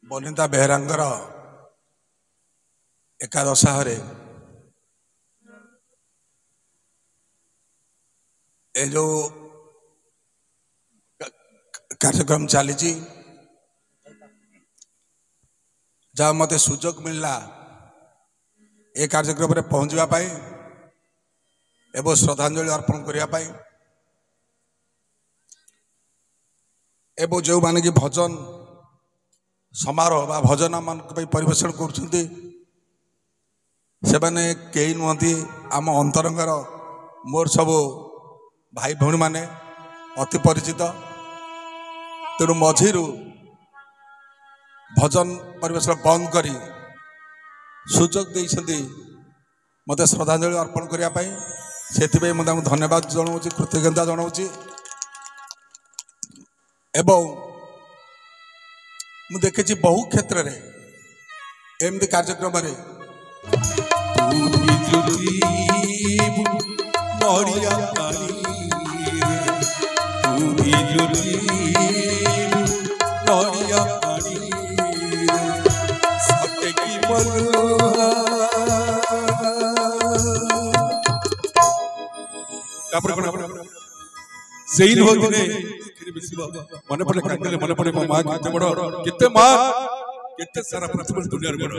बनिता बेहरांगर एकादशाहरे ए जो कार्यक्रम चली जहाँ मत सुजोग मिलला ए कार्यक्रम में पहुँचवाई एवं श्रद्धांजलि अर्पण करने एवं जो माने कि भजन समारोह बा भजन मान परिवेषण कर कई नुहति आम अंतरंगर मोर सब भाई भौणी माने अति परिचित तेणु मझी भजन परिवेषण बंद करी सुजोग देइछन्ति मते श्रद्धांजलि अर्पण करने से मुझे धन्यवाद जनाऊँ कृतज्ञता जनाऊँ एवं मु देखी बहु क्षेत्र में एमती कार्यक्रम मन पड़े काटले मन पड़े माँ केते बड़ केते माँ केते सारा पृथ्वी दुनिया रे बड़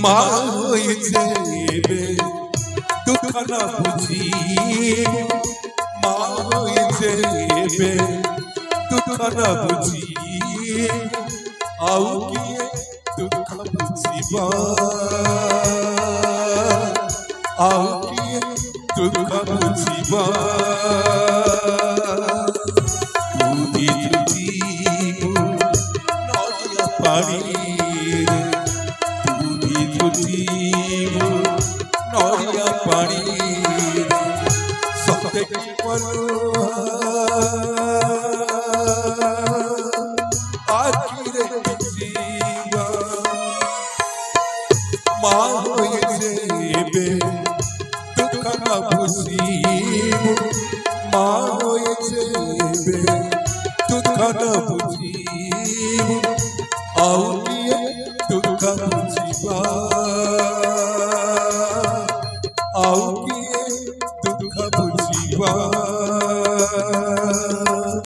माँ होई जेबे दुख ना बुझी माँ होई जेबे दुख ना बुझी आउ किए दुख बुझीबा आउ किए दुख बुझीबा पानी नरिया पानी सत्य की आखिर जीवा माँ होई जेबे दुख न बुझीबो माँ होई जेबे दुख न बुझीबो आउ किए दुख बुझीबा